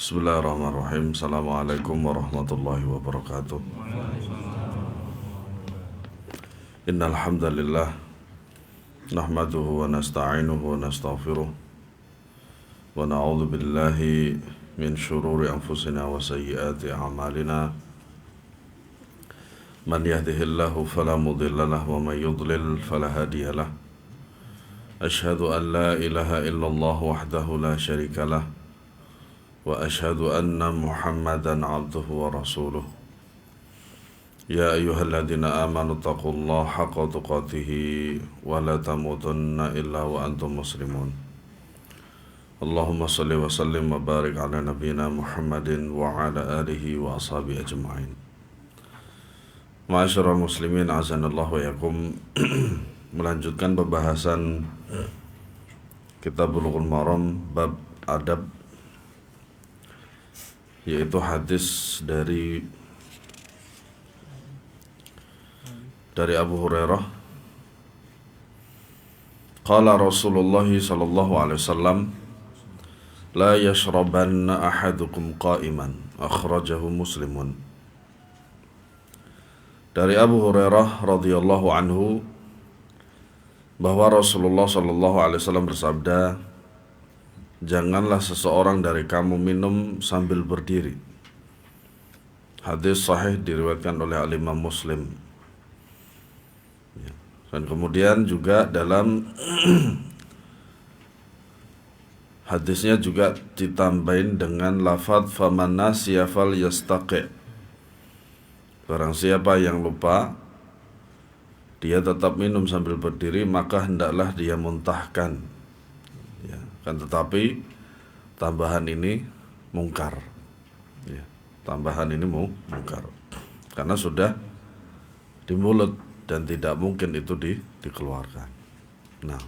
Bismillahirrahmanirrahim. Assalamualaikum warahmatullahi wabarakatuh. Innal hamdalillah nahmaduhu wa nasta'inuhu wa nastaghfiruh wa na'udzu billahi min shururi anfusina wa sayyiati a'malina. Man yahdihillahu fala mudilla lahu wa man yudlil fala hadiya lahu. Asyhadu an la ilaha illallah wahdahu la syarika lah wa asyhadu anna Muhammadan abduhu wa rasuluh. Ya ayyuhalladzina amanu taqullaha haqqa tuqatih wa la tamutunna illa wa antum muslimun. Allahumma salli wa sallim wa barik ala nabiyyina Muhammadin wa ala alihi wa ashabihi ajma'in. Ma'asyiral muslimin azanallahu wa yakum. Melanjutkan pembahasan Kitab Bulughul Maram bab adab, yaitu hadis dari Abu Hurairah. Qala Rasulullah sallallahu alaihi wasallam, la yashrabanna ahadukum qa'iman, akhrajahu Muslimun. Dari Abu Hurairah radhiyallahu anhu bahwa Rasulullah sallallahu alaihi wasallam bersabda, janganlah seseorang dari kamu minum sambil berdiri. Hadis sahih diriwayatkan oleh Al-Imam Muslim. Dan kemudian juga dalam hadisnya juga ditambahin dengan lafadz faman nasiya falyastaqi. Barang siapa yang lupa, dia tetap minum sambil berdiri, maka hendaklah dia muntahkan. Ya, kan tetapi tambahan ini mungkar. Ya, tambahan ini mungkar. Karena sudah di mulut dan tidak mungkin itu dikeluarkan. Nah,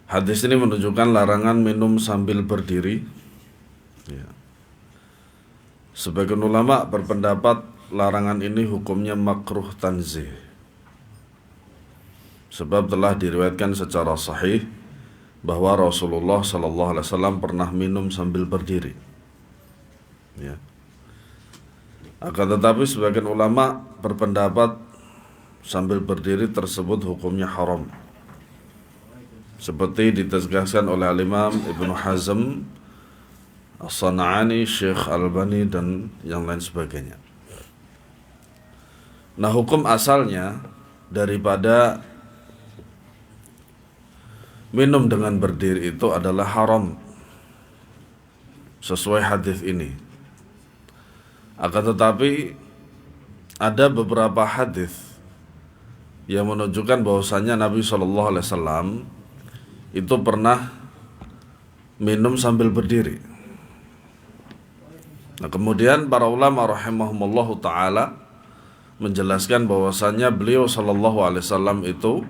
hadis ini menunjukkan larangan minum sambil berdiri. Ya. Sebagian ulama berpendapat larangan ini hukumnya makruh tanzih, sebab telah diriwayatkan secara sahih bahwa Rasulullah sallallahu alaihi wasallam pernah minum sambil berdiri. Ya. Akan tetapi sebagian ulama berpendapat sambil berdiri tersebut hukumnya haram, seperti ditegaskan oleh Imam Ibnu Hazm, As-San'ani, Syekh Albani dan yang lain sebagainya. Nah, hukum asalnya daripada minum dengan berdiri itu adalah haram sesuai hadis ini. Akan tetapi ada beberapa hadis yang menunjukkan bahwasannya Nabi SAW itu pernah minum sambil berdiri. Nah, kemudian para ulama rahimahumullahu ta'ala menjelaskan bahwasannya beliau SAW itu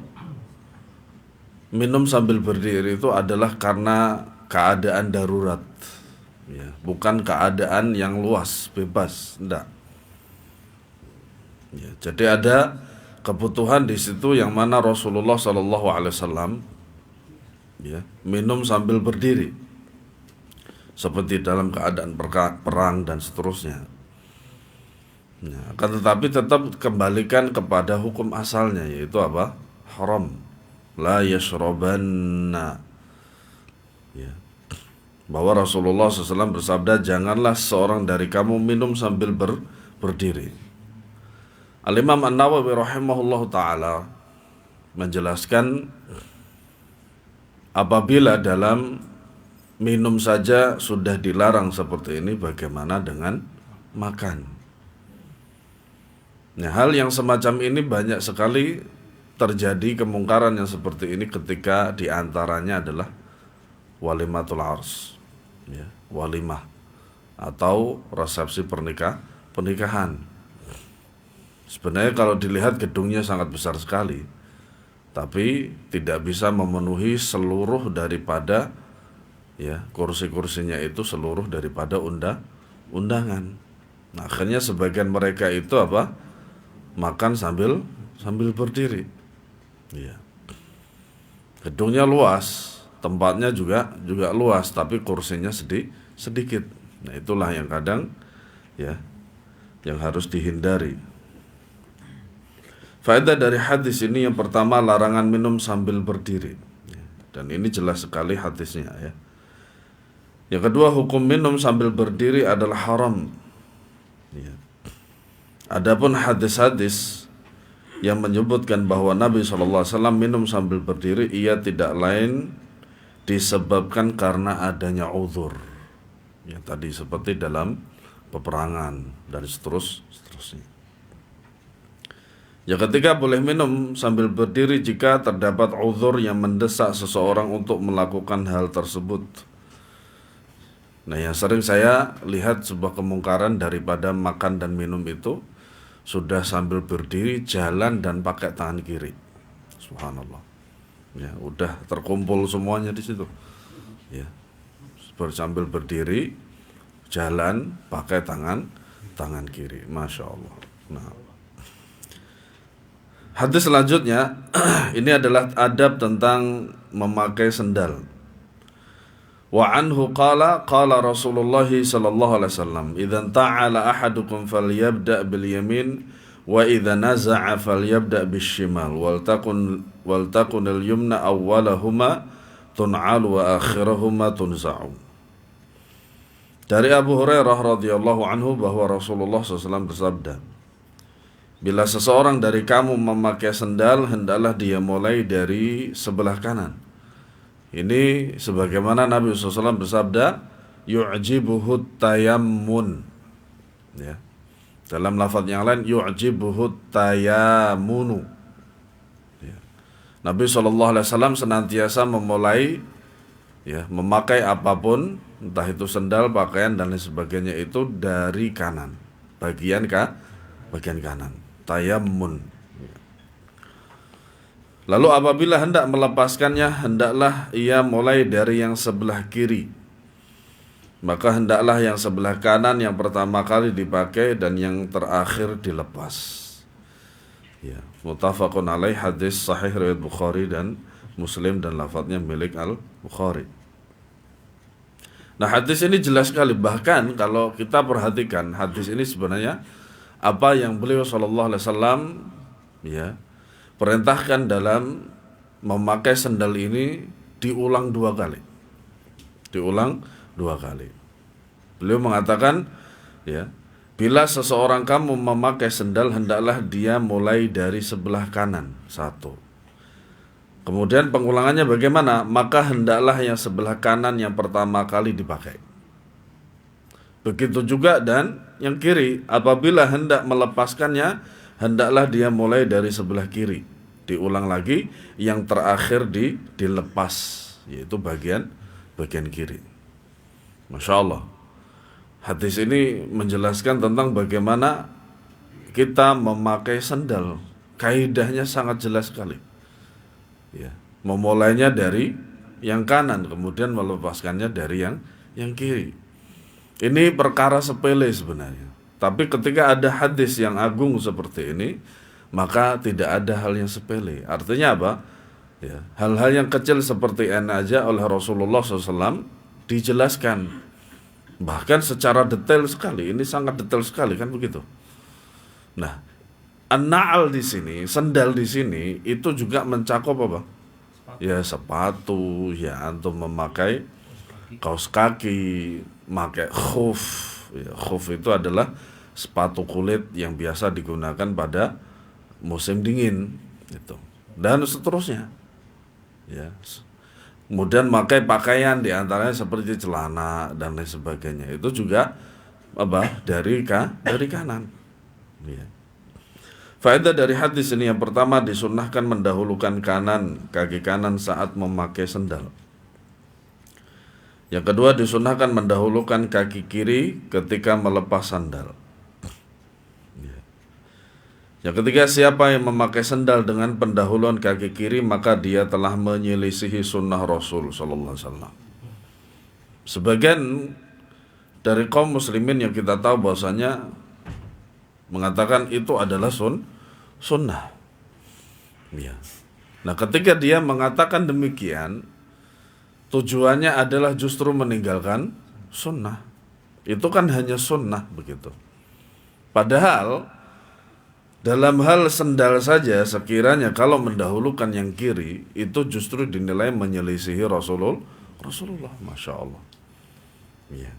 minum sambil berdiri itu adalah karena keadaan darurat, ya, bukan keadaan yang luas, bebas, enggak. Ya, jadi ada kebutuhan di situ yang mana Rasulullah SAW ya, minum sambil berdiri, seperti dalam keadaan perang dan seterusnya. Ya, akan tetapi tetap kembalikan kepada hukum asalnya, yaitu apa? Haram. La yashrabanna. Ya. Bahwa Rasulullah SAW bersabda, janganlah seorang dari kamu minum sambil berdiri. Al-Imam An-Nawawi rahimahullah ta'ala menjelaskan, apabila dalam minum saja sudah dilarang seperti ini, bagaimana dengan makan? Nah, hal yang semacam ini banyak sekali terjadi kemungkaran yang seperti ini ketika diantaranya adalah walimatul ars, ya, walimah atau resepsi pernikahan. Sebenarnya kalau dilihat gedungnya sangat besar sekali, tapi tidak bisa memenuhi seluruh daripada, ya, kursi-kursinya itu seluruh daripada undangan. Nah, akhirnya sebagian mereka itu apa? Makan sambil berdiri. Ya. Gedungnya luas, tempatnya juga luas, tapi kursinya sedikit. Nah, itulah yang kadang ya yang harus dihindari. Faedah dari hadis ini yang pertama, larangan minum sambil berdiri. Dan ini jelas sekali hadisnya ya. Yang kedua, hukum minum sambil berdiri adalah haram. Ya. Adapun hadis-hadis yang menyebutkan bahwa Nabi SAW minum sambil berdiri, ia tidak lain disebabkan karena adanya uzur. Yang tadi seperti dalam peperangan dan seterusnya. Yang ketiga, boleh minum sambil berdiri jika terdapat uzur yang mendesak seseorang untuk melakukan hal tersebut. Nah, yang sering saya lihat sebuah kemungkaran daripada makan dan minum itu sudah sambil berdiri, jalan dan pakai tangan kiri. Subhanallah. Ya, udah terkumpul semuanya di situ. Ya. Sambil berdiri, jalan pakai tangan kiri. Masya Allah. Nah, hadis selanjutnya ini adalah adab tentang memakai sendal. Wa anhu qala Rasulullah sallallahu alaihi wasallam, "Idza ta'ala ahadukum falyabda' bil yamin wa idza naza'a falyabda' bis shimal wal takun al yumna awwalahuma tun'al wa akhirahuma tunza'u." Dari Abu Hurairah radhiyallahu anhu bahwa Rasulullah SAW bersabda, "Bila seseorang dari kamu memakai sendal, hendaklah dia mulai dari sebelah kanan." Ini sebagaimana Nabi SAW bersabda, "Yu'jibuhut tayammun." Ya. Dalam lafaz yang lain, "Yu'jibuhut tayamunu." Ya. Nabi SAW senantiasa memulai memakai apapun, entah itu sendal, pakaian dan lain sebagainya, itu dari kanan, bagian kanan, tayammun. Lalu apabila hendak melepaskannya, hendaklah ia mulai dari yang sebelah kiri. Maka hendaklah yang sebelah kanan yang pertama kali dipakai dan yang terakhir dilepas. Ya, muttafaqun alaih, hadis sahih riwayat Bukhari dan Muslim dan lafadznya milik Al-Bukhari. Nah, hadis ini jelas sekali. Bahkan kalau kita perhatikan hadis ini sebenarnya apa yang beliau sallallahu alaihi wasallam perintahkan dalam memakai sendal ini diulang dua kali. Beliau mengatakan, bila seseorang kamu memakai sendal, hendaklah dia mulai dari sebelah kanan, satu. Kemudian pengulangannya bagaimana? Maka hendaklah yang sebelah kanan yang pertama kali dipakai. Begitu juga dan yang kiri, apabila hendak melepaskannya, hendaklah dia mulai dari sebelah kiri. Diulang lagi, yang terakhir dilepas, yaitu bagian kiri. Masya Allah. Hadis ini menjelaskan tentang bagaimana kita memakai sandal. Kaidahnya sangat jelas sekali. Ya, memulainya dari yang kanan, kemudian melepaskannya dari yang kiri. Ini perkara sepele sebenarnya. Tapi ketika ada hadis yang agung seperti ini, maka tidak ada hal yang sepele. Artinya apa? Ya, hal-hal yang kecil seperti ini aja oleh Rasulullah SAW dijelaskan. Bahkan secara detail sekali. Ini sangat detail sekali, kan begitu. Nah, an-na'al di sini, sendal di sini itu juga mencakup apa? Ya, sepatu, ya antum memakai kaos kaki, pakai khuf. Ya, khuf itu adalah sepatu kulit yang biasa digunakan pada musim dingin itu. Dan seterusnya. Ya. Kemudian memakai pakaian diantaranya seperti celana dan lain sebagainya. Itu juga apa? Dari kanan. Ya. Faedah dari hadis ini yang pertama, disunnahkan mendahulukan kaki kanan saat memakai sendal. Yang kedua, disunnahkan mendahulukan kaki kiri ketika melepas sandal. Yang ketiga, siapa yang memakai sendal dengan pendahuluan kaki kiri, maka dia telah menyelisihi sunnah Rasul sallallahu alaihi wasallam. Sebagian dari kaum muslimin yang kita tahu bahwasanya mengatakan itu adalah sunnah. Ya. Nah, ketika dia mengatakan demikian, tujuannya adalah justru meninggalkan sunnah. Itu kan hanya sunnah begitu. Padahal dalam hal sendal saja sekiranya kalau mendahulukan yang kiri itu justru dinilai menyelisihi Rasulullah, Masya Allah. Ya.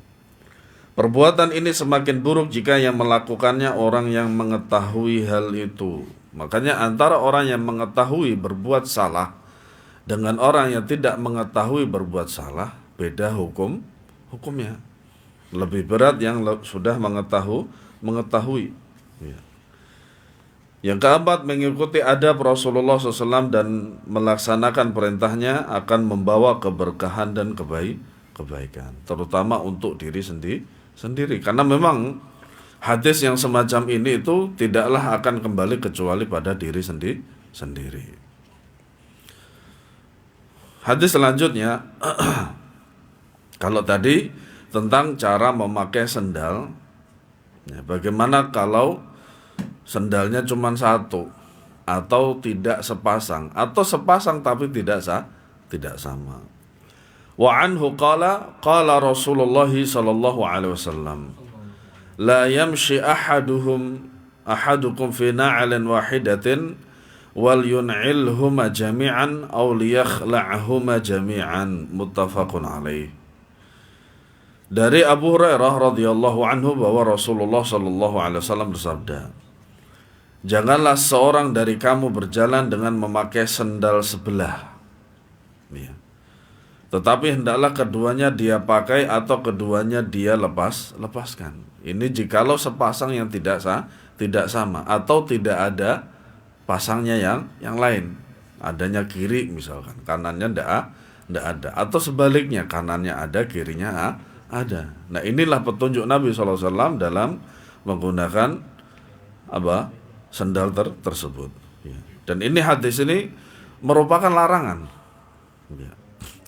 Perbuatan ini semakin buruk jika yang melakukannya orang yang mengetahui hal itu. Makanya antara orang yang mengetahui berbuat salah dengan orang yang tidak mengetahui berbuat salah, beda hukumnya. Lebih berat yang sudah mengetahui. Ya. Yang keempat, mengikuti adab Rasulullah SAW dan melaksanakan perintahnya akan membawa keberkahan dan kebaikan, terutama untuk diri sendiri. Karena memang hadis yang semacam ini itu tidaklah akan kembali kecuali pada diri sendiri. Hadis selanjutnya, kalau tadi tentang cara memakai sendal, ya, bagaimana kalau sendalnya cuma satu atau tidak sepasang atau sepasang tapi tidak sama. Wa anhu qala Rasulullah sallallahu alaihi wasallam la yamshi ahadukum fi na'alin wahidatin wal yun'ilhuma jami'an aw liyakhla'huma jami'an, muttafaqun alaih. Dari Abu Hurairah radhiyallahu anhu bahwa Rasulullah sallallahu alaihi wasallam bersabda, janganlah seorang dari kamu berjalan dengan memakai sendal sebelah, ya. Tetapi hendaklah keduanya dia pakai atau keduanya dia lepaskan. Ini jikalau sepasang yang tidak sama atau tidak ada pasangnya yang lain. Adanya kiri misalkan, kanannya tidak ada, atau sebaliknya kanannya ada, kirinya ada. Nah, inilah petunjuk Nabi SAW dalam menggunakan sendal tersebut. Ya. Dan ini hadis ini merupakan larangan. Ya.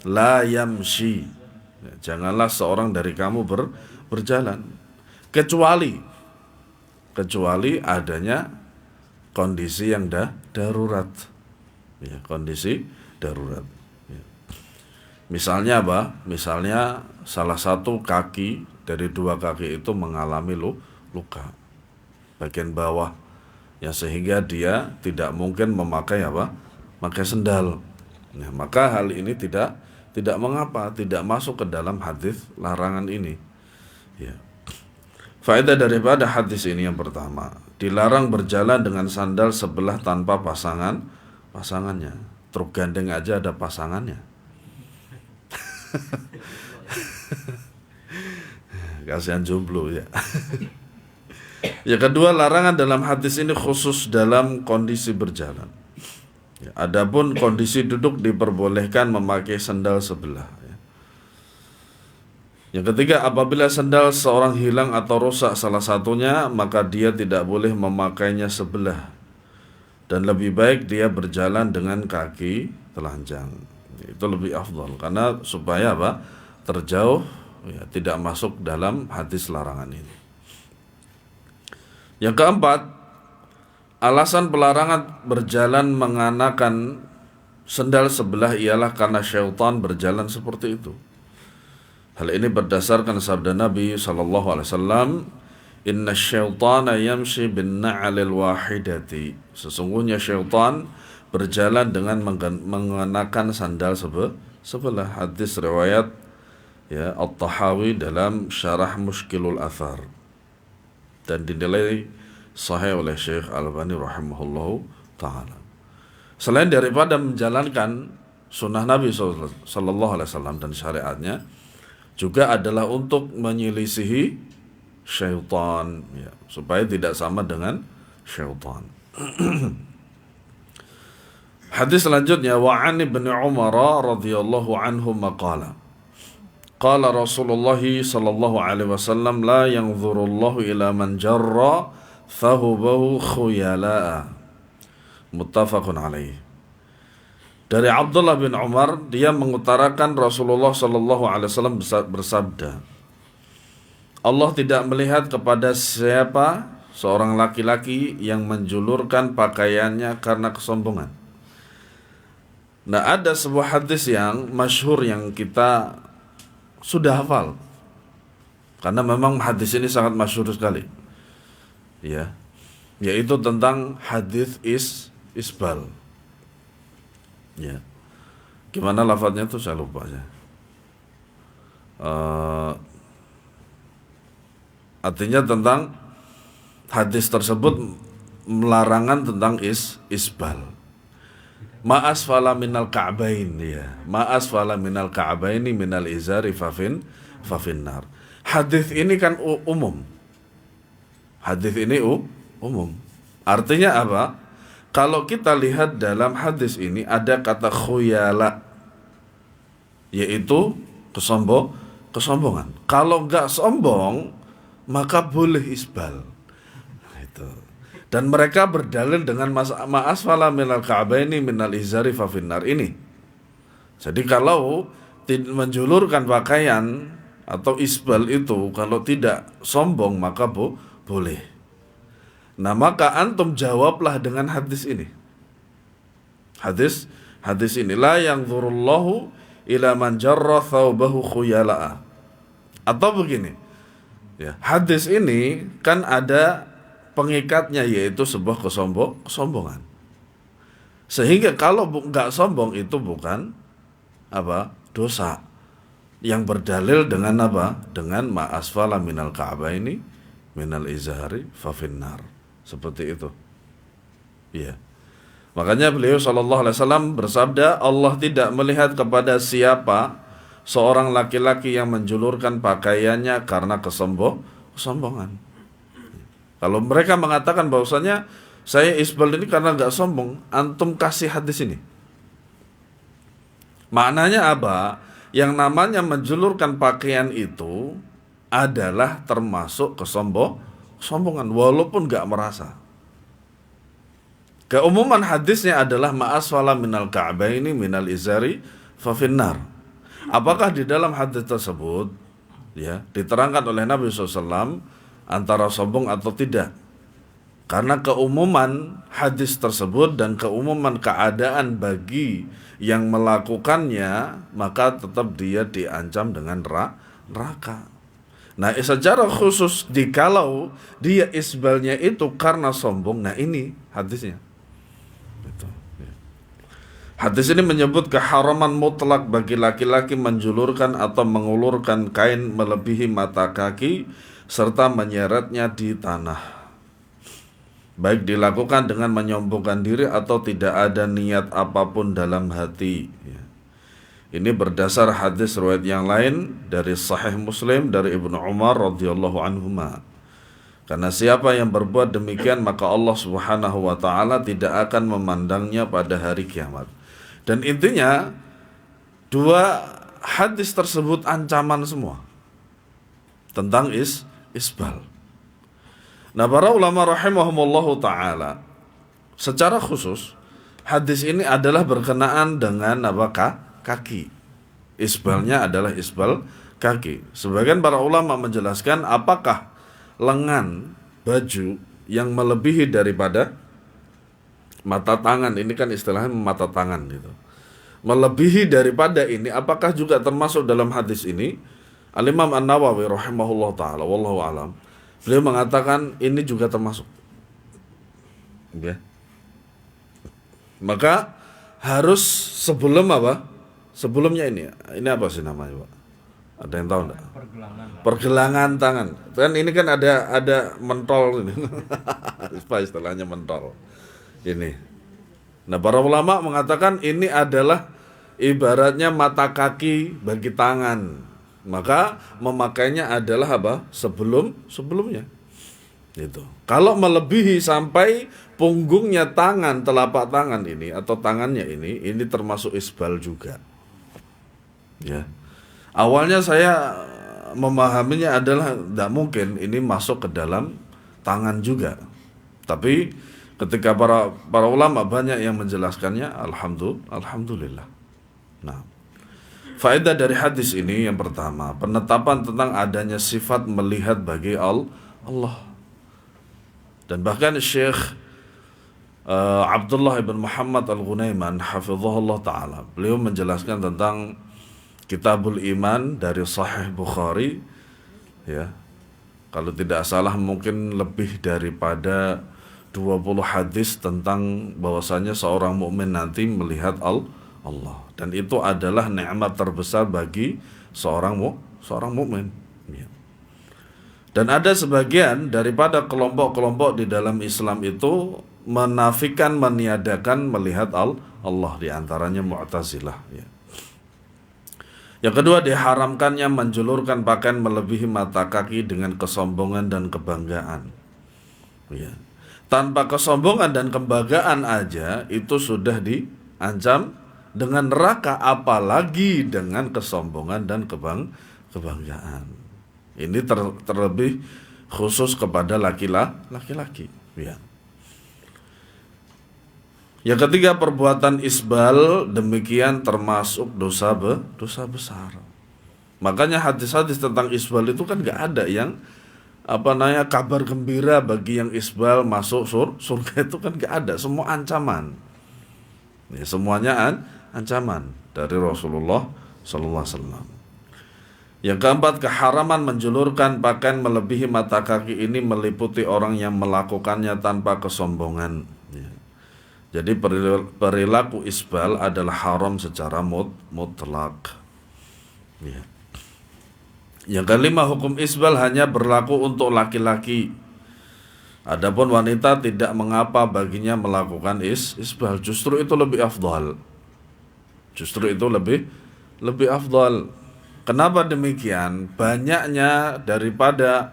La yamshi. Ya, janganlah seorang dari kamu berjalan kecuali adanya kondisi yang darurat. Ya, kondisi darurat. Ya. Misalnya apa? Misalnya salah satu kaki dari dua kaki itu mengalami luka bagian bawah, ya, sehingga dia tidak mungkin memakai pakai sendal. Nah, maka hal ini tidak mengapa, tidak masuk ke dalam hadis larangan ini. Ya. Faedah daripada hadis ini yang pertama, dilarang berjalan dengan sandal sebelah tanpa pasangannya. Truk gandeng aja ada pasangannya. Kasihan jomblo ya. Yang kedua, larangan dalam hadis ini khusus dalam kondisi berjalan. Ya, adapun kondisi duduk diperbolehkan memakai sandal sebelah. Ya. Yang ketiga, apabila sandal seorang hilang atau rusak salah satunya, maka dia tidak boleh memakainya sebelah. Dan lebih baik dia berjalan dengan kaki telanjang. Itu lebih afdal karena supaya terjauh, ya, tidak masuk dalam hadis larangan ini. Yang keempat, alasan pelarangan berjalan mengenakan sandal sebelah ialah karena syaitan berjalan seperti itu. Hal ini berdasarkan sabda Nabi SAW, inna syaitana yamshi bin na'alil wahidati. Sesungguhnya syaitan berjalan dengan mengenakan sandal sebelah. Hadis riwayat, ya, At-Tahawi dalam Syarah Mushkilul Athar dan dinilai sahih oleh Syekh Al-Albani rahimahullahu ta'ala. Selain daripada menjalankan sunnah Nabi SAW dan syariatnya, juga adalah untuk menyelisihi syaitan, ya, supaya tidak sama dengan syaitan. Hadis selanjutnya, wa 'an Ibnu Umar radhiyallahu anhu maqala qala Rasulullah sallallahu alaihi wasallam la yanzurullahu ila man jarra fahubahu khuyala'a, muttafaqun alaih. Dari Abdullah bin Umar, dia mengutarakan Rasulullah sallallahu alaihi wasallam bersabda, Allah tidak melihat kepada siapa seorang laki-laki yang menjulurkan pakaiannya karena kesombongan, Nah, ada sebuah hadis yang masyhur yang kita sudah hafal. Karena memang hadis ini sangat masyhur sekali. Ya. Yaitu tentang hadis isbal. Ya. Gimana lafadznya tuh saya lupa ya. Artinya tentang hadis tersebut melarangan tentang isbal. Ma'asfala minal ka'bain, ya. Ma'asfala minal ka'baini minal izari fafinnar. Hadis ini kan umum. Hadis ini umum. Artinya apa? Kalau kita lihat dalam hadis ini ada kata khuyala, yaitu kesombongan. Kalau enggak sombong, maka boleh isbal. Itu. Dan mereka berdalil dengan ma'asfala minal ka'baini minal izari fafinnar ini. Jadi kalau menjulurkan pakaian atau isbal itu kalau tidak sombong maka boleh. Nah, maka antum jawablah dengan hadis ini. Hadis ini la yanzurullahu ila man jarra thawbahu khuyala'a. Atau begini. Ya, hadis ini kan ada pengikatnya yaitu sebuah kesombongan. Sehingga kalau enggak sombong itu bukan dosa. Yang berdalil dengan apa? Dengan ma'asfala minal ka'baini minal izhari fafinnar. Seperti itu. Iya. Makanya beliau sallallahu alaihi wasallam bersabda, Allah tidak melihat kepada siapa seorang laki-laki yang menjulurkan pakaiannya karena kesombongan. Kalau mereka mengatakan bahwasanya saya isbal ini karena nggak sombong, antum kasih hadis ini. Maknanya apa? Yang namanya menjulurkan pakaian itu adalah termasuk kesombongan walaupun nggak merasa. Keumuman hadisnya adalah ma'asfala minal ka'baini minal izari fafinnar. Apakah di dalam hadis tersebut ya diterangkan oleh Nabi SAW antara sombong atau tidak? Karena keumuman hadis tersebut dan keumuman keadaan bagi yang melakukannya, maka tetap dia diancam dengan neraka. Nah, secara khusus dikalau dia isbalnya itu karena sombong, nah ini hadisnya. Hadis ini menyebut keharaman mutlak bagi laki-laki menjulurkan atau mengulurkan kain melebihi mata kaki serta menyeretnya di tanah, baik dilakukan dengan menyombongkan diri atau tidak ada niat apapun dalam hati. Ini berdasar hadis riwayat yang lain dari Sahih Muslim dari Ibnu Umar radhiyallahu anhuma. Karena siapa yang berbuat demikian maka Allah Subhanahu wa taala tidak akan memandangnya pada hari kiamat. Dan intinya dua hadis tersebut ancaman semua tentang isbal. Nah, para ulama rahimahumullahu ta'ala secara khusus hadis ini adalah berkenaan dengan kaki. Isbalnya adalah isbal kaki. Sebagian para ulama menjelaskan apakah lengan baju yang melebihi daripada mata tangan, ini kan istilahnya mata tangan gitu, melebihi daripada ini apakah juga termasuk dalam hadis ini? Al-Imam An-Nawawi rahimahullah ta'ala wallahu alam, beliau mengatakan ini juga termasuk ya. Maka harus sebelumnya ini apa sih namanya Pak? Ada yang tahu enggak? Pergelangan tangan. Kan ini kan ada mentol ini. Apa istilahnya mentol? Ini. Nah, para ulama mengatakan ini adalah ibaratnya mata kaki bagi tangan. Maka memakainya adalah sebelumnya. Gitu. Kalau melebihi sampai punggungnya tangan, telapak tangan ini atau tangannya ini termasuk isbal juga. Ya. Awalnya saya memahaminya adalah tidak mungkin ini masuk ke dalam tangan juga. Tapi ketika para ulama banyak yang menjelaskannya, alhamdulillah. Nah, faedah dari hadis ini yang pertama, penetapan tentang adanya sifat melihat bagi Allah. Dan bahkan Syekh Abdullah ibn Muhammad Al-Ghunaiman hafizahullah ta'ala, beliau menjelaskan tentang Kitabul Iman dari Sahih Bukhari, ya. Kalau tidak salah mungkin lebih daripada 20 hadis tentang bahwasanya seorang mukmin nanti melihat Allah, dan itu adalah nikmat terbesar bagi seorang mukmin, ya. Dan ada sebagian daripada kelompok-kelompok di dalam Islam itu menafikan, meniadakan melihat Allah, di antaranya Mu'tazilah, ya. Yang kedua, diharamkannya menjulurkan pakaian melebihi mata kaki dengan kesombongan dan kebanggaan, ya. Tanpa kesombongan dan kebanggaan aja itu sudah diancam dengan neraka, apalagi dengan kesombongan dan kebanggaan. Ini terlebih khusus kepada laki-laki, ya. Yang ketiga, perbuatan isbal demikian termasuk dosa besar. Makanya hadis-hadis tentang isbal itu kan gak ada yang kabar gembira bagi yang isbal masuk surga, itu kan gak ada. Semua ancaman, ya, semuanya ancaman dari Rasulullah SAW. Yang keempat, keharaman menjulurkan pakaian melebihi mata kaki ini meliputi orang yang melakukannya tanpa kesombongan, ya. Jadi perilaku isbal adalah haram secara mutlak, ya. Yang kelima, hukum isbal hanya berlaku untuk laki-laki. Adapun wanita tidak mengapa baginya melakukan isbal. Justru itu lebih afdal. Lebih afdal. Kenapa demikian? Banyaknya daripada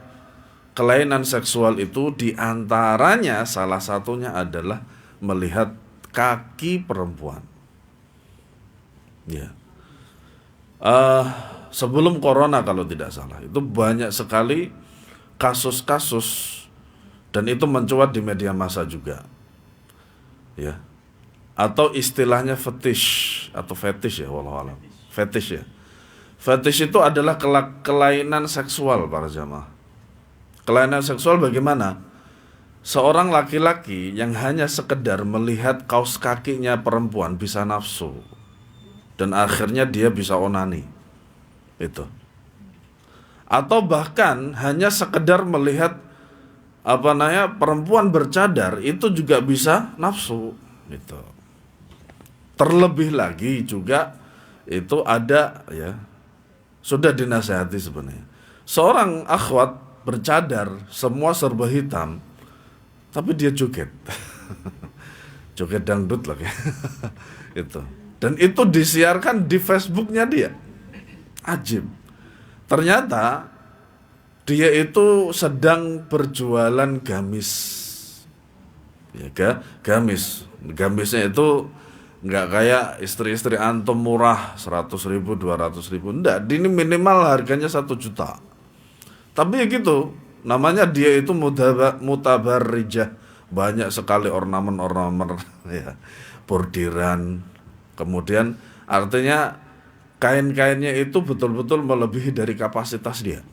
kelainan seksual itu diantaranya salah satunya adalah melihat kaki perempuan, ya. Sebelum corona kalau tidak salah, itu banyak sekali kasus-kasus, dan itu mencuat di media massa juga, ya. Atau istilahnya fetish atau fetish, ya, wallahu alam. Fetish, ya. Fetish itu adalah kelainan seksual, para jamaah. Kelainan seksual bagaimana? Seorang laki-laki yang hanya sekedar melihat kaos kakinya perempuan bisa nafsu, dan akhirnya dia bisa onani. Itu. Atau bahkan hanya sekedar melihat perempuan bercadar itu juga bisa nafsu, gitu. Terlebih lagi juga itu ada, ya, sudah dinasihati sebenarnya. Seorang akhwat bercadar, semua serba hitam, tapi dia joget. Joget dangdut lagi. Itu. Dan itu disiarkan di Facebooknya dia. Ajib. Ternyata dia itu sedang berjualan gamis, ya, gamis. Gamisnya itu nggak kayak istri-istri antum murah 100.000, 200.000. Enggak, ini minimal harganya 1 juta. Tapi ya gitu, namanya dia itu mutabarrijah. Banyak sekali ornamen-ornamen, ya, bordiran. Kemudian artinya kain-kainnya itu betul-betul melebihi dari kapasitas dia.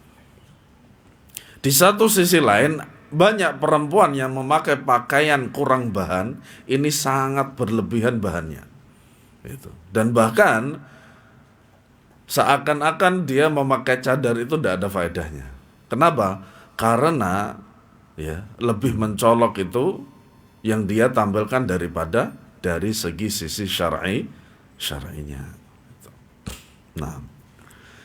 Di satu sisi lain, banyak perempuan yang memakai pakaian kurang bahan, ini sangat berlebihan bahannya. Itu. Dan bahkan seakan-akan dia memakai cadar itu tidak ada faedahnya. Kenapa? Karena, ya, lebih mencolok itu yang dia tampilkan daripada dari sisi syar'inya. Nah,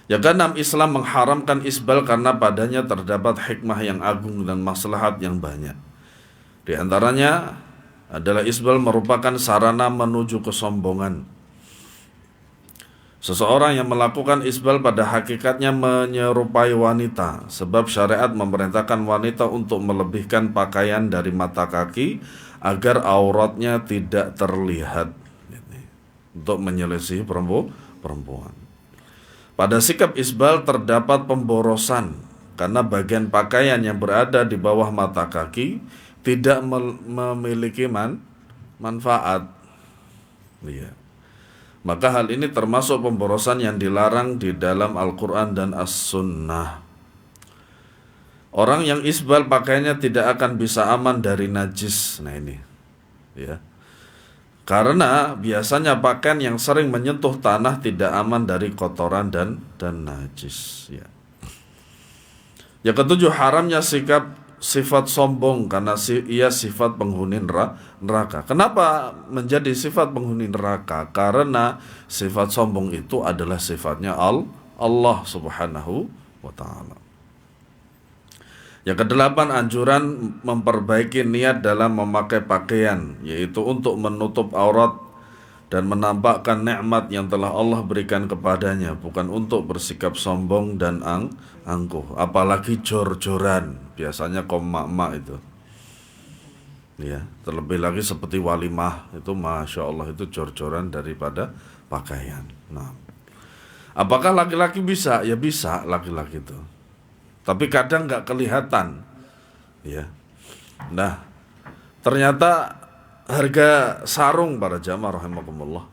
yang keenam, Islam mengharamkan isbal karena padanya terdapat hikmah yang agung dan maslahat yang banyak. Di antaranya adalah isbal merupakan sarana menuju kesombongan. Seseorang yang melakukan isbal pada hakikatnya menyerupai wanita, sebab syariat memerintahkan wanita untuk melebihkan pakaian dari mata kaki agar auratnya tidak terlihat, untuk menyelesaikan perempuan. Pada sikap isbal terdapat pemborosan karena bagian pakaian yang berada di bawah mata kaki tidak memiliki manfaat. Ya. Maka hal ini termasuk pemborosan yang dilarang di dalam Al-Quran dan As-Sunnah. Orang yang isbal pakaiannya tidak akan bisa aman dari najis. Nah ini, ya. Karena biasanya pakaian yang sering menyentuh tanah tidak aman dari kotoran dan najis, ya. Yang ketujuh, haramnya sifat sombong karena ia sifat penghuni neraka. Kenapa menjadi sifat penghuni neraka? Karena sifat sombong itu adalah sifatnya Allah Subhanahu wa taala. Yang kedelapan, anjuran memperbaiki niat dalam memakai pakaian, yaitu untuk menutup aurat dan menampakkan nikmat yang telah Allah berikan kepadanya, bukan untuk bersikap sombong dan angkuh, apalagi jor-joran. Biasanya kaum mak-mak itu, ya, terlebih lagi seperti walimah itu, masya Allah, itu jor-joran daripada pakaian. Nah, apakah laki-laki bisa? Ya bisa, laki-laki itu, tapi kadang nggak kelihatan, ya. Nah, ternyata harga sarung, para jamaah rahimakumullah,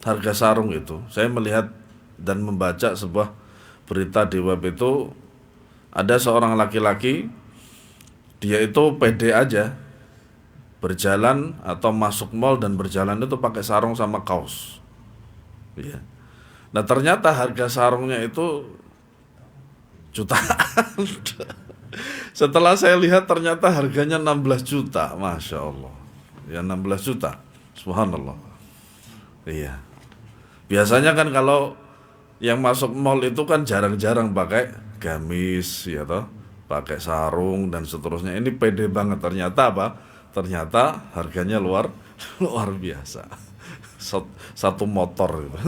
harga sarung itu, saya melihat dan membaca sebuah berita di web itu, ada seorang laki-laki, dia itu pede aja berjalan atau masuk mall dan berjalan itu pakai sarung sama kaos, ya. Nah, ternyata harga sarungnya itu jutaan. Setelah saya lihat ternyata harganya 16 juta, masya Allah, ya, 16 juta, subhanallah. Iya, biasanya kan kalau yang masuk mall itu kan jarang-jarang pakai gamis, ya toh, pakai sarung dan seterusnya. Ini pede banget, ternyata apa? Ternyata harganya luar biasa, satu motor gitu.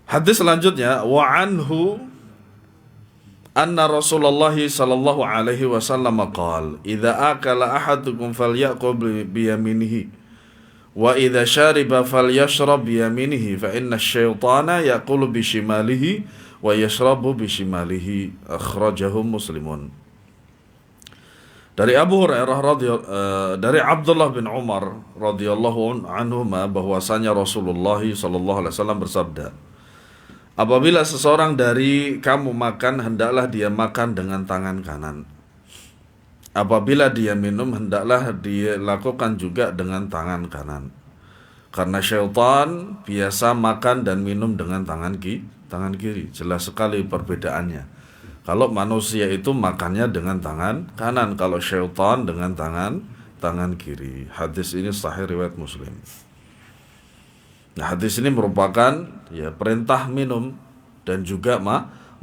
Hadis selanjutnya, wa anhu anna Rasulullah sallallahu alaihi wasallam qala, "Idza akala ahadukum falyakul bi yaminihi wa idza shariba falyashrab bi yaminihi fa inna asy-syaitana yaqulu bi shimalihi wa yashrabu bi shimalihi." Akhrajahu Muslimun. Dari Abu Hurairah dari Abdullah bin Umar radhiyallahu anhuma, bahwasanya Rasulullah sallallahu alaihi wasallam bersabda, "Apabila seseorang dari kamu makan, hendaklah dia makan dengan tangan kanan. Apabila dia minum, hendaklah dia lakukan juga dengan tangan kanan. Karena syaitan biasa makan dan minum dengan tangan kiri." Jelas sekali perbedaannya. Kalau manusia itu makannya dengan tangan kanan, kalau syaitan dengan tangan kiri. Hadis ini sahih riwayat Muslim. Nah, hadis ini merupakan, ya, perintah minum dan juga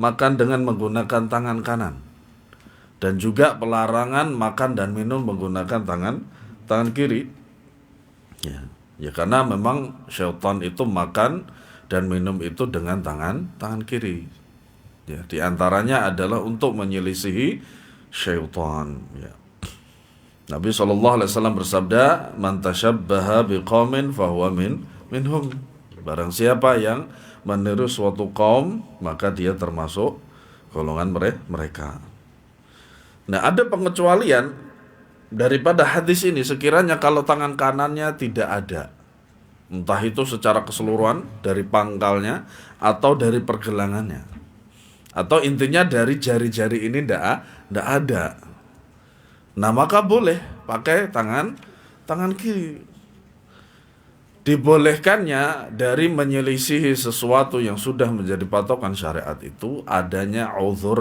makan dengan menggunakan tangan kanan, dan juga pelarangan makan dan minum menggunakan tangan kiri. Ya, karena memang syaitan itu makan dan minum itu dengan tangan kiri. Ya, di antaranya adalah untuk menyelisihi syaitan. Ya. Nabi SAW bersabda, "Man tashabbaha biqaumin fahuwa minhum." Barang siapa yang meniru suatu kaum, maka dia termasuk golongan mereka. Nah, ada pengecualian daripada hadis ini sekiranya kalau tangan kanannya tidak ada, entah itu secara keseluruhan dari pangkalnya atau dari pergelangannya, atau intinya dari jari-jari ini tidak ada. Nah, maka boleh pakai tangan kiri. Dibolehkannya dari menyelisihi sesuatu yang sudah menjadi patokan syariat itu adanya uzur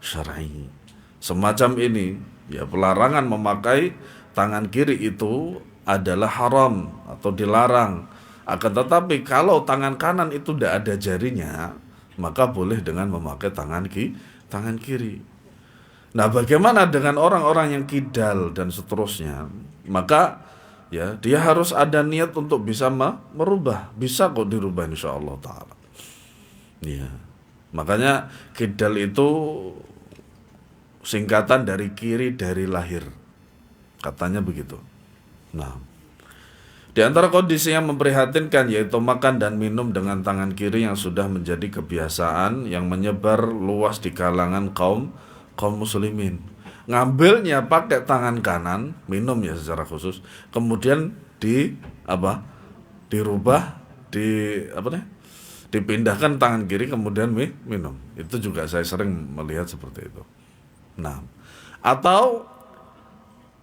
syar'i. Semacam ini, ya, pelarangan memakai tangan kiri itu adalah haram atau dilarang. Akan tetapi kalau tangan kanan itu tidak ada jarinya, maka boleh dengan memakai tangan kiri. Nah, bagaimana dengan orang-orang yang kidal dan seterusnya? Maka, ya, dia harus ada niat untuk bisa merubah. Bisa kok dirubah insyaallah ta'ala. Ya. Makanya kidal itu singkatan dari kiri dari lahir, katanya begitu. Nah, di antara kondisi yang memprihatinkan yaitu makan dan minum dengan tangan kiri yang sudah menjadi kebiasaan yang menyebar luas di kalangan kaum muslimin. Ngambilnya pakai tangan kanan, minum ya secara khusus, kemudian dirubah, dipindahkan tangan kiri kemudian minum. Itu juga saya sering melihat seperti itu. Nah, Atau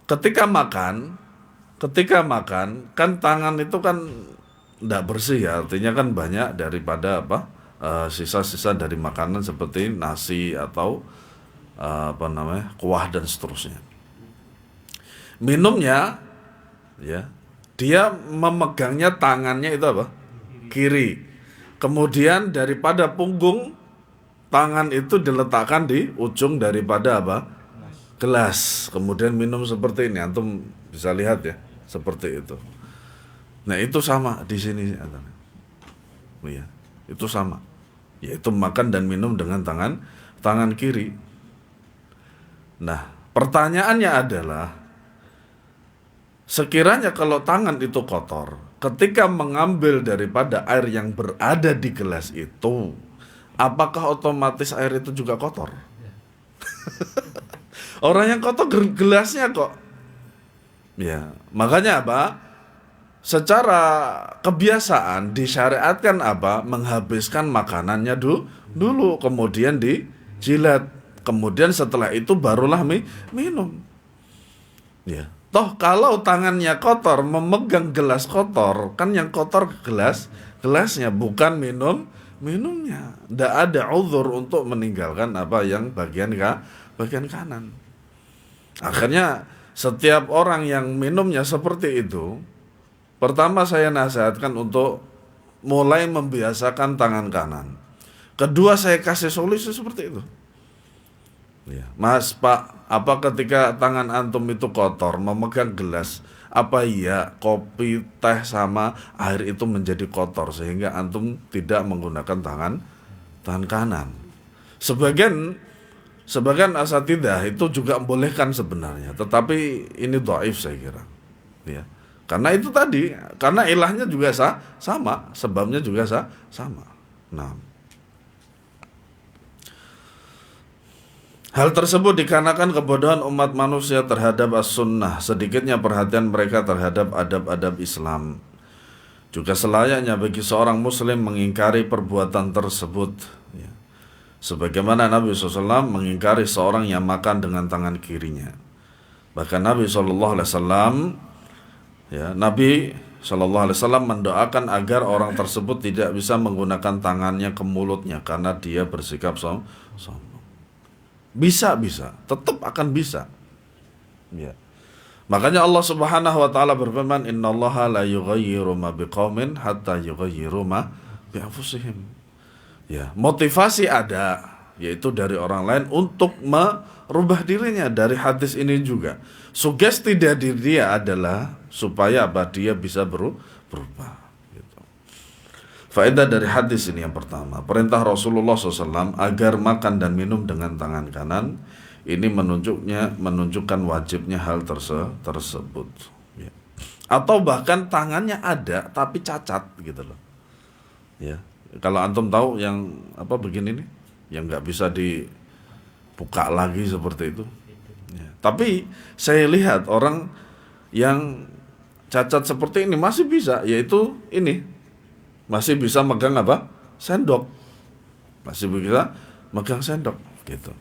ketika makan kan tangan itu kan tidak bersih ya, artinya kan banyak daripada sisa-sisa dari makanan seperti nasi atau kuah dan seterusnya. Minumnya ya, dia memegangnya tangannya itu kiri. Kemudian daripada punggung, tangan itu diletakkan di ujung daripada gelas. Kemudian minum seperti ini. Antum bisa lihat ya, seperti itu. Nah, itu sama di sini. Ya, itu sama. Yaitu makan dan minum dengan tangan kiri. Nah, pertanyaannya adalah, sekiranya kalau tangan itu kotor, ketika mengambil daripada air yang berada di gelas itu, apakah otomatis air itu juga kotor? Orang yang kotor gelasnya kok. Ya, makanya secara kebiasaan disyariatkan menghabiskan makanannya dulu, kemudian dijilat, kemudian setelah itu barulah minum. Ya. Toh kalau tangannya kotor, memegang gelas kotor, kan yang kotor gelasnya, bukan minumnya. Tidak ada uzur untuk meninggalkan yang bagian kanan. Akhirnya setiap orang yang minumnya seperti itu, pertama saya nasihatkan untuk mulai membiasakan tangan kanan. Kedua, saya kasih solusi seperti itu. Ya, Mas, Pak, ketika tangan antum itu kotor, memegang gelas, iya kopi, teh sama air itu menjadi kotor sehingga antum tidak menggunakan tangan kanan? Sebagian asatidzah itu juga membolehkan sebenarnya, tetapi ini dhaif saya kira. Ya. Karena itu tadi, karena ilahnya juga sama, sebabnya juga sama. Nah, hal tersebut dikarenakan kebodohan umat manusia terhadap as-sunnah, sedikitnya perhatian mereka terhadap adab-adab Islam. Juga selayaknya bagi seorang muslim mengingkari perbuatan tersebut. Ya. Sebagaimana Nabi SAW mengingkari seorang yang makan dengan tangan kirinya. Bahkan Nabi SAW, Nabi SAW mendoakan agar orang tersebut tidak bisa menggunakan tangannya ke mulutnya karena dia bersikap sombong. Bisa, tetap akan bisa. Ya. Makanya Allah Subhanahu wa taala berfirman, "Innallaha la yughayyiru ma biqaumin hatta yughayyiru ma bi anfusihim." Ya, motivasi ada, yaitu dari orang lain untuk merubah dirinya. Dari hadis ini juga sugesti dari dia adalah supaya dia bisa berubah. Faedah dari hadis ini yang pertama, perintah Rasulullah SAW agar makan dan minum dengan tangan kanan, ini menunjukkan wajibnya hal tersebut. Ya. Atau bahkan tangannya ada tapi cacat gitu loh. Ya. Kalau antum tahu yang begini nih, yang nggak bisa dibuka lagi seperti itu. Ya. Tapi saya lihat orang yang cacat seperti ini masih bisa, yaitu ini. Masih bisa megang sendok. Masih bisa megang sendok gitu.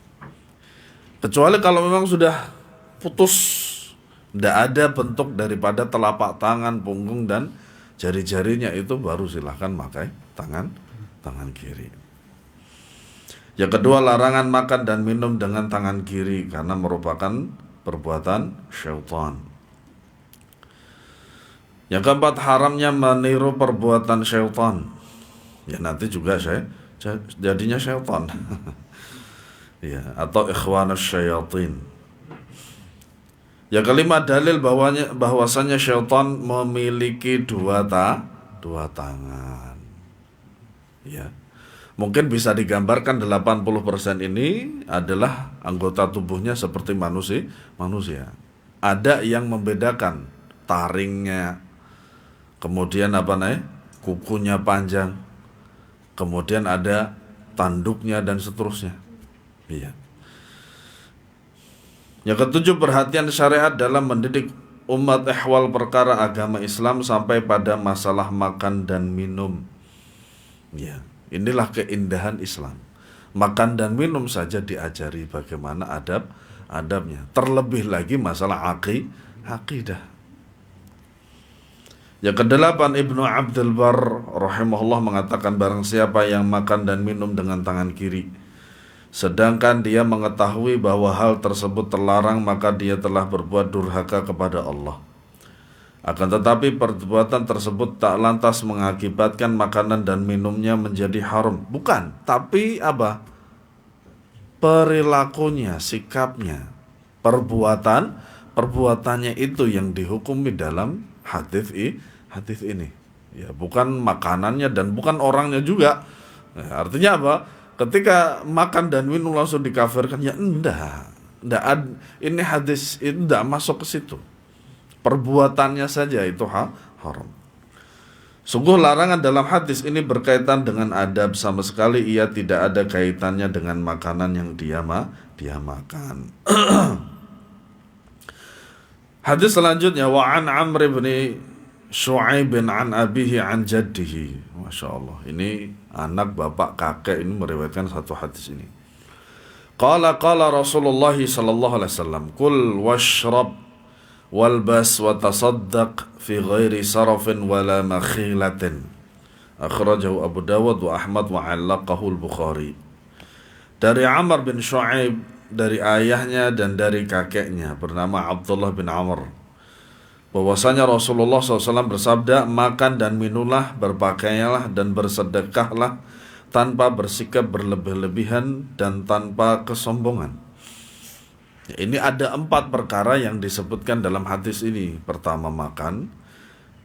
Kecuali kalau memang sudah putus, tidak ada bentuk daripada telapak tangan, punggung dan jari-jarinya, itu baru silahkan pakai tangan kiri. Yang kedua, larangan makan dan minum dengan tangan kiri karena merupakan perbuatan syaitan. Yang keempat, haramnya meniru perbuatan syaitan. Ya, nanti juga jadinya syaitan. Ya, atau ikhwanus syayatin. Yang kelima, dalil bahwasanya syaitan memiliki dua tangan. Ya. Mungkin bisa digambarkan 80% ini adalah anggota tubuhnya seperti manusia. Ada yang membedakan taringnya, kemudian kukunya panjang, kemudian ada tanduknya dan seterusnya. Iya. Yang ketujuh, perhatian syariat dalam mendidik umat ehwal perkara agama Islam sampai pada masalah makan dan minum. Ya, inilah keindahan Islam. Makan dan minum saja diajari bagaimana adabnya. Terlebih lagi masalah akidah. Yang kedelapan, Ibnu Abdul Bar rahimahullah mengatakan, barang siapa yang makan dan minum dengan tangan kiri, sedangkan dia mengetahui bahwa hal tersebut terlarang, maka dia telah berbuat durhaka kepada Allah. Akan tetapi perbuatan tersebut tak lantas mengakibatkan makanan dan minumnya menjadi haram. Bukan, tapi apa? Perilakunya, sikapnya, perbuatannya itu yang dihukumi dalam hadis ini. Ya, bukan makanannya dan bukan orangnya juga. Ya, artinya apa? Ketika makan dan minum langsung dikafirkan, ya enggak. Ini hadis itu enggak masuk ke situ. Perbuatannya saja itu haram. Sungguh larangan dalam hadis ini berkaitan dengan adab, sama sekali ia tidak ada kaitannya dengan makanan yang dia makan. Hadis selanjutnya, wa an Amr bin Shu'aib an abihi an jaddihi. Masya Allah, ini anak bapak kakek ini meriwayatkan satu hadis ini. Qala Rasulullah sallallahu alaihi wasallam, kul washrab walbas wa tasaddaq fi ghairi sarafin wala makhilatin. Akhrajahu Abu Dawud wa Ahmad wa 'allaqahu al-Bukhari. Dari Amr bin Shu'aib, dari ayahnya dan dari kakeknya bernama Abdullah bin Amr, bahwasanya Rasulullah SAW bersabda, makan dan minumlah, berpakaianlah dan bersedekahlah tanpa bersikap berlebih-lebihan dan tanpa kesombongan. Ini ada 4 perkara yang disebutkan dalam hadis ini. Pertama makan,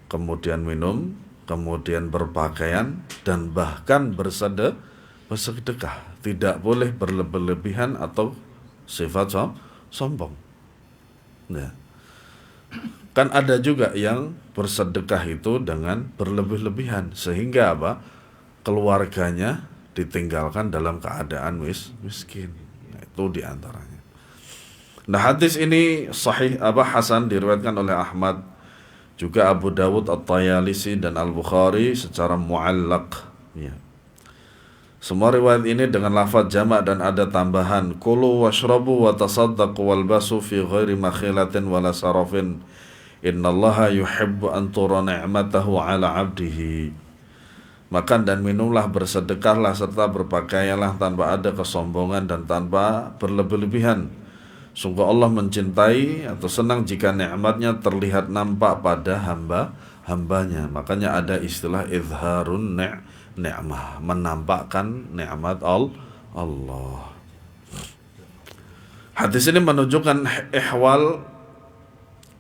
kemudian minum, kemudian berpakaian, dan bahkan bersedekah. Tidak boleh berlebih-lebihan atau sifat sombong. Ya. Kan ada juga yang bersedekah itu dengan berlebih-lebihan, sehingga apa? Keluarganya ditinggalkan dalam keadaan miskin. Nah, itu diantaranya. Nah, hadis ini sahih hasan, diriwayatkan oleh Ahmad, juga Abu Dawud, At-Tayalisi dan Al-Bukhari secara mu'allaq. Ya. Semua riwayat ini dengan lafaz jamak dan ada tambahan, kulu washrabu wa tasaddaqu walbasu fi ghairi makhilatin wala sarafin. Innallaha yuhibbu an tura ni'matahu ala 'abdihi. Makan dan minumlah, bersedekahlah serta berpakaianlah tanpa ada kesombongan dan tanpa berlebih-lebihan. Sungguh Allah mencintai atau senang jika nikmatnya terlihat nampak pada hambanya. Makanya ada istilah izharun ni'mah, menampakkan nikmat Allah. Hadis ini menunjukkan ihwal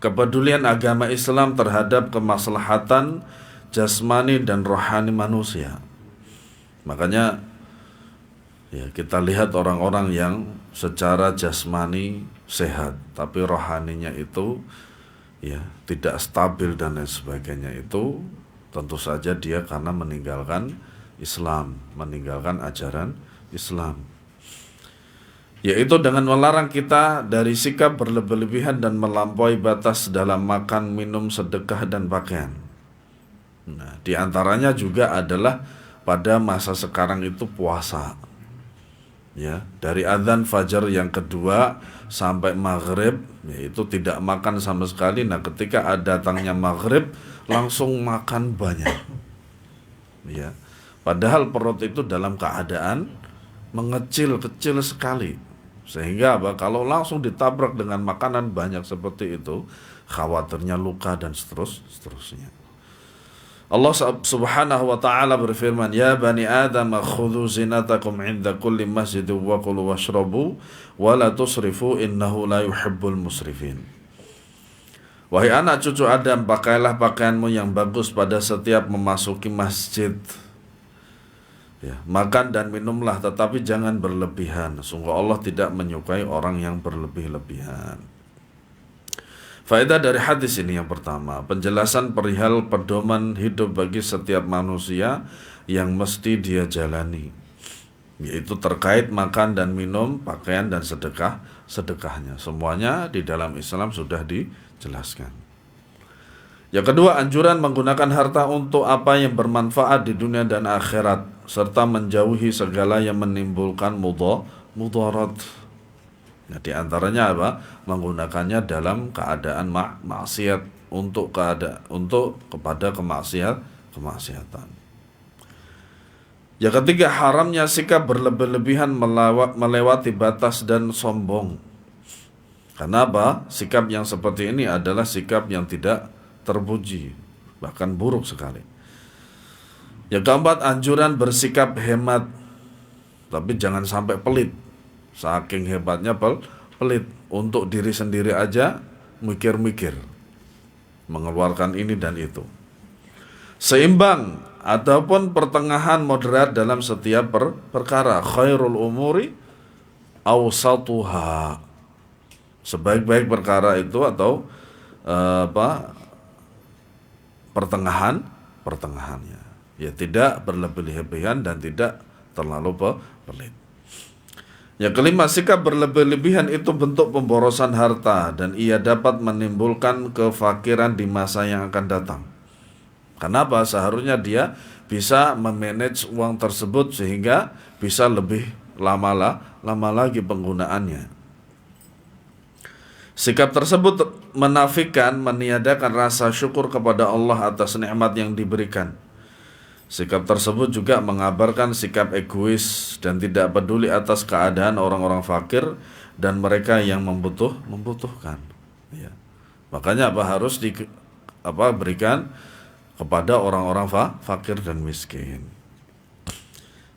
kepedulian agama Islam terhadap kemaslahatan jasmani dan rohani manusia. Makanya ya, kita lihat orang-orang yang secara jasmani sehat, tapi rohaninya itu ya tidak stabil dan lain sebagainya, itu tentu saja dia karena meninggalkan Islam, meninggalkan ajaran Islam. Yaitu dengan melarang kita dari sikap berlebih-lebihan dan melampaui batas dalam makan, minum, sedekah dan pakaian. Nah, diantaranya juga adalah pada masa sekarang itu puasa. Ya, dari azan fajar yang kedua sampai maghrib, yaitu tidak makan sama sekali. Nah, ketika datangnya maghrib langsung makan banyak. Ya, padahal perut itu dalam keadaan mengecil-kecil sekali. Sehingga apa? Kalau langsung ditabrak dengan makanan banyak seperti itu, khawatirnya luka dan seterusnya. Allah subhanahu wa ta'ala berfirman, ya bani Adam khudhu zinatakum inda kulli masjidin wa kulu washrabu wa la tusrifu innahu la yuhibbul musrifin. Wahai anak cucu Adam, pakailah pakaianmu yang bagus pada setiap memasuki masjid. Ya, makan dan minumlah, tetapi jangan berlebihan. Sungguh Allah tidak menyukai orang yang berlebih-lebihan. Faedah dari hadis ini yang pertama, penjelasan perihal pedoman hidup bagi setiap manusia yang mesti dia jalani, yaitu terkait makan dan minum, pakaian dan sedekahnya. Semuanya di dalam Islam sudah dijelaskan. Yang kedua, anjuran menggunakan harta untuk apa yang bermanfaat di dunia dan akhirat, serta menjauhi segala yang menimbulkan mudarat. Nah, di antaranya apa? Menggunakannya dalam keadaan maksiat untuk kepada kemaksiatan. Yang ketiga, haramnya sikap berlebih-lebihan melewati batas dan sombong. Karena apa? Sikap yang seperti ini adalah sikap yang tidak terpuji, bahkan buruk sekali. Yang keempat, anjuran bersikap hemat, tapi jangan sampai pelit. Saking hebatnya pelit, untuk diri sendiri aja mikir-mikir, mengeluarkan ini dan itu. Seimbang ataupun pertengahan moderat dalam setiap perkara. Khairul umuri awsatuha. Sebaik-baik perkara itu atau pertengahannya. Ya, tidak berlebih-lebihan dan tidak terlalu pelit. Yang kelima, sikap berlebih-lebihan itu bentuk pemborosan harta dan ia dapat menimbulkan kefakiran di masa yang akan datang. Kenapa? Seharusnya dia bisa memanage uang tersebut sehingga bisa lebih lama lagi penggunaannya. Sikap tersebut menafikan, meniadakan rasa syukur kepada Allah atas nikmat yang diberikan. Sikap tersebut juga mengabarkan sikap egois dan tidak peduli atas keadaan orang-orang fakir dan mereka yang membutuhkan. Ya. Makanya harus berikan kepada orang-orang fakir dan miskin.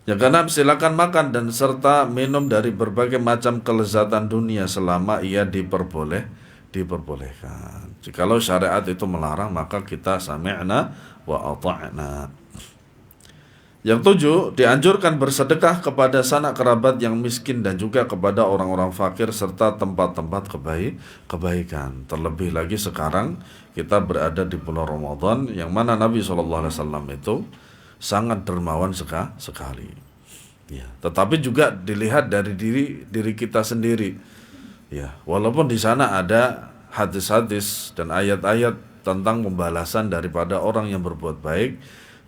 Yang keenam, silakan makan dan serta minum dari berbagai macam kelezatan dunia selama ia diperbolehkan. Jikalau syariat itu melarang, maka kita sami'na wa ata'na. Yang tujuh, dianjurkan bersedekah kepada sanak kerabat yang miskin dan juga kepada orang-orang fakir serta tempat-tempat kebaikan. Terlebih lagi sekarang kita berada di bulan Ramadan yang mana Nabi SAW itu sangat dermawan sekali. Ya, tetapi juga dilihat dari diri kita sendiri. Ya, walaupun di sana ada hadis-hadis dan ayat-ayat tentang pembalasan daripada orang yang berbuat baik,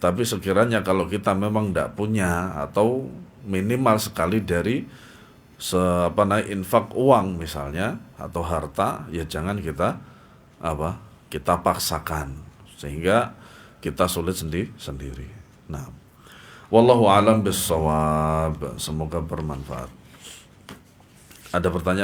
tapi sekiranya kalau kita memang tidak punya atau minimal sekali dari infak uang misalnya atau harta, ya jangan kita paksakan sehingga kita sulit sendiri. Nah, wallahu alam bissawab. Semoga bermanfaat. Ada pertanyaan?